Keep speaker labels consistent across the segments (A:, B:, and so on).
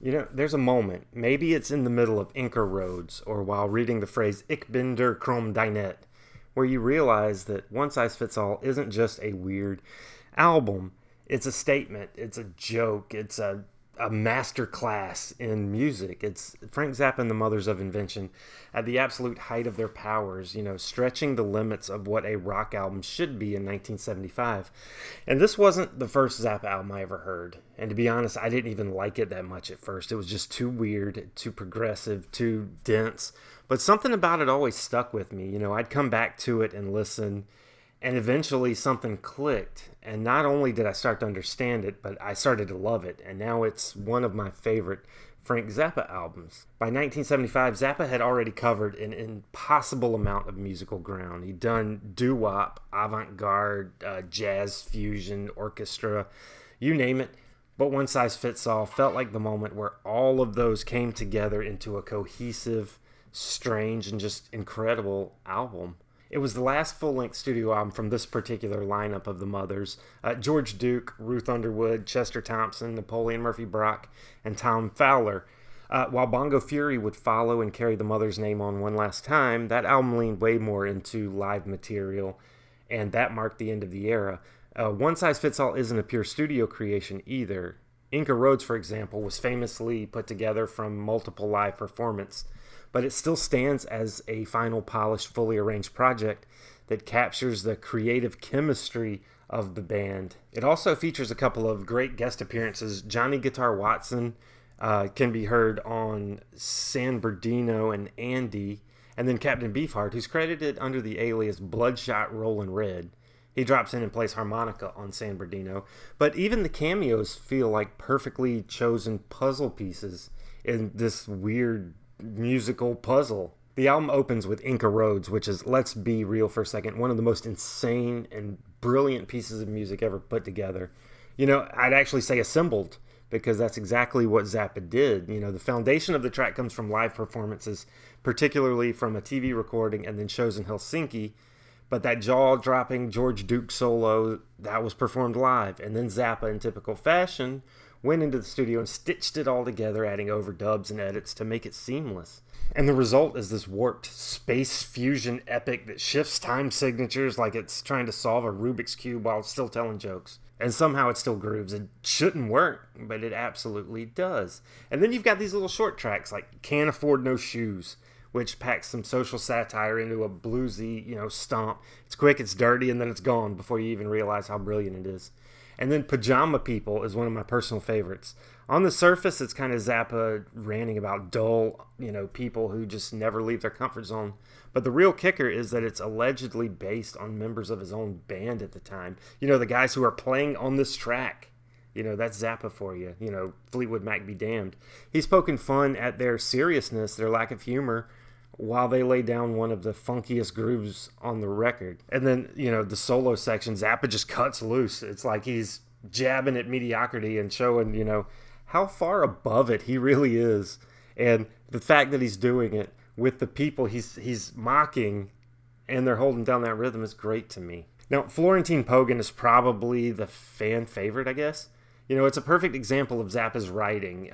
A: There's a moment, maybe it's in the middle of Inca Roads or while reading the phrase Ich bin der Krom Dinette, where you realize that One Size Fits All isn't just a weird album. It's a statement, it's a joke, it's a master class in music. It's Frank Zappa and the Mothers of Invention at the absolute height of their powers, stretching the limits of what a rock album should be in 1975. And this wasn't the first Zappa album I ever heard. And to be honest, I didn't even like it that much at first. It was just too weird, too progressive, too dense. But something about it always stuck with me. I'd come back to it and listen, and eventually something clicked. And not only did I start to understand it, but I started to love it. And now it's one of my favorite Frank Zappa albums. By 1975, Zappa had already covered an impossible amount of musical ground. He'd done doo-wop, avant-garde, jazz fusion, orchestra, you name it. But One Size Fits All felt like the moment where all of those came together into a cohesive, strange, and just incredible album. It was the last full-length studio album from this particular lineup of the Mothers. George Duke, Ruth Underwood, Chester Thompson, Napoleon Murphy Brock, and Tom Fowler. While Bongo Fury would follow and carry the Mothers' name on one last time, that album leaned way more into live material, and that marked the end of the era. One Size Fits All isn't a pure studio creation either. Inca Roads, for example, was famously put together from multiple live performances, but it still stands as a final, polished, fully arranged project that captures the creative chemistry of the band. It also features a couple of great guest appearances. Johnny Guitar Watson can be heard on San Bernardino and Andy, and then Captain Beefheart, who's credited under the alias Bloodshot Rollin' Red. He drops in and plays harmonica on San Bernardino. But even the cameos feel like perfectly chosen puzzle pieces in this weird musical puzzle. The album opens with Inca Roads, which is, let's be real for a second, one of the most insane and brilliant pieces of music ever put together. I'd actually say assembled, because that's exactly what Zappa did. The foundation of the track comes from live performances, particularly from a TV recording and then shows in Helsinki. But that jaw-dropping George Duke solo, that was performed live. And then Zappa, in typical fashion, went into the studio and stitched it all together, adding overdubs and edits to make it seamless. And the result is this warped space fusion epic that shifts time signatures like it's trying to solve a Rubik's Cube while still telling jokes. And somehow it still grooves. It shouldn't work, but it absolutely does. And then you've got these little short tracks like Can't Afford No Shoes, which packs some social satire into a bluesy, stomp. It's quick, it's dirty, and then it's gone before you even realize how brilliant it is. And then Pajama People is one of my personal favorites. On the surface, it's kind of Zappa ranting about dull, people who just never leave their comfort zone. But the real kicker is that it's allegedly based on members of his own band at the time. The guys who are playing on this track. That's Zappa for you. Fleetwood Mac be damned. He's poking fun at their seriousness, their lack of humor, while they lay down one of the funkiest grooves on the record. And then, the solo section, Zappa just cuts loose. It's like he's jabbing at mediocrity and showing, how far above it he really is. And the fact that he's doing it with the people he's mocking and they're holding down that rhythm is great to me. Now, Florentine Pogan is probably the fan favorite, I guess. It's a perfect example of Zappa's writing.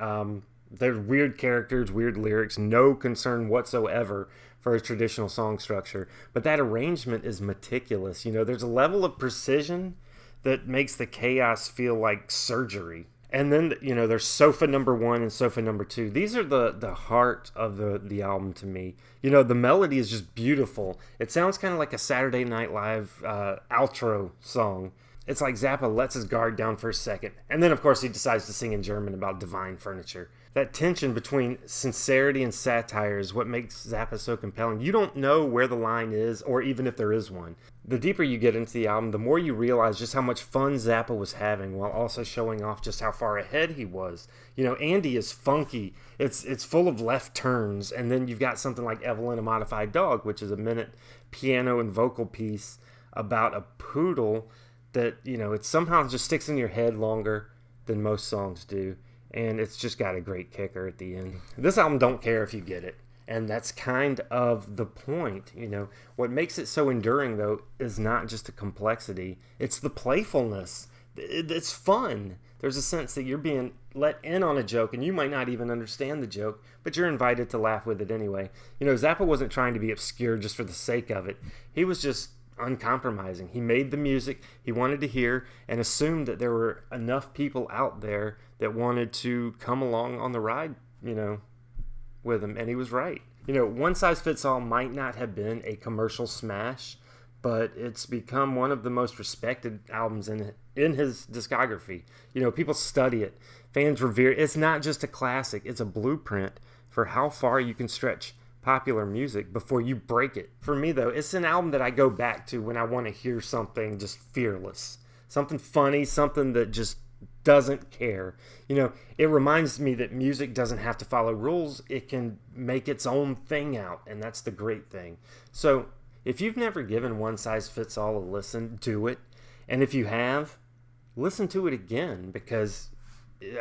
A: They're weird characters, weird lyrics, no concern whatsoever for a traditional song structure. But that arrangement is meticulous. There's a level of precision that makes the chaos feel like surgery. And then, there's Sofa number 1 and Sofa number 2. These are the heart of the album to me. The melody is just beautiful. It sounds kind of like a Saturday Night Live outro song. It's like Zappa lets his guard down for a second. And then, of course, he decides to sing in German about divine furniture. That tension between sincerity and satire is what makes Zappa so compelling. You don't know where the line is, or even if there is one. The deeper you get into the album, the more you realize just how much fun Zappa was having, while also showing off just how far ahead he was. Andy is funky. It's full of left turns. And then you've got something like Evelyn, a Modified Dog, which is a minute piano and vocal piece about a poodle that, it somehow just sticks in your head longer than most songs do. And it's just got a great kicker at the end. This album don't care if you get it. And that's kind of the point. What makes it so enduring, though, is not just the complexity. It's the playfulness. It's fun. There's a sense that you're being let in on a joke, and you might not even understand the joke, but you're invited to laugh with it anyway. Zappa wasn't trying to be obscure just for the sake of it. He was just uncompromising. He made the music he wanted to hear and assumed that there were enough people out there that wanted to come along on the ride, with him, and he was right. One Size Fits All might not have been a commercial smash, but it's become one of the most respected albums in his discography. People study it. Fans revere it. It's not just a classic. It's a blueprint for how far you can stretch popular music before you break it. For me, though, it's an album that I go back to when I want to hear something just fearless. Something funny, something that just doesn't care. It reminds me that music doesn't have to follow rules. It can make its own thing out, and that's the great thing. So if you've never given One Size Fits All a listen, do it. And if you have, listen to it again, because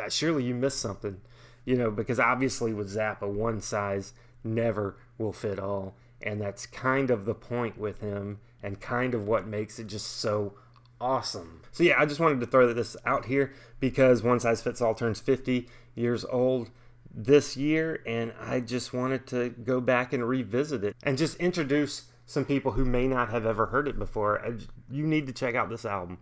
A: surely you missed something. Because obviously with Zappa, one size never will fit all. And that's kind of the point with him, and kind of what makes it just so awesome. So yeah, I just wanted to throw this out here because One Size Fits All turns 50 years old this year, and I just wanted to go back and revisit it and just introduce some people who may not have ever heard it before. You need to check out this album.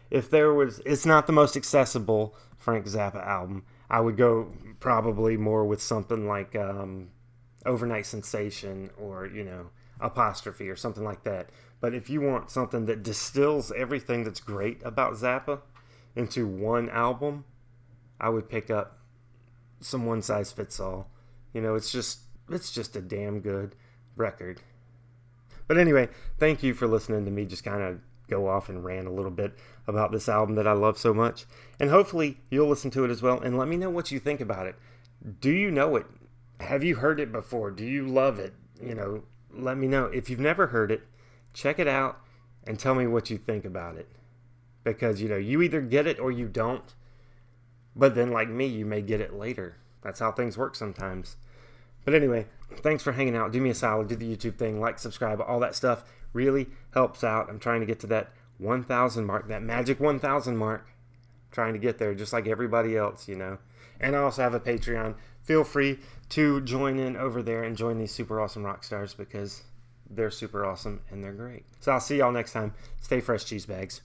A: It's not the most accessible Frank Zappa album. I would go probably more with something like Overnight Sensation or, Apostrophe or something like that. But if you want something that distills everything that's great about Zappa into one album, I would pick up some One Size Fits All. It's just a damn good record. But anyway, thank you for listening to me just kind of go off and rant a little bit about this album that I love so much. And hopefully you'll listen to it as well and let me know what you think about it. Do you know it? Have you heard it before? Do you love it? Let me know. If you've never heard it, check it out and tell me what you think about it. Because, you either get it or you don't. But then, like me, you may get it later. That's how things work sometimes. But anyway, thanks for hanging out. Do me a solid. Do the YouTube thing. Like, subscribe. All that stuff really helps out. I'm trying to get to that 1,000 mark. That magic 1,000 mark. Trying to get there just like everybody else, And I also have a Patreon. Feel free to join in over there and join these super awesome rock stars because they're super awesome and they're great. So I'll see y'all next time. Stay fresh, cheese bags.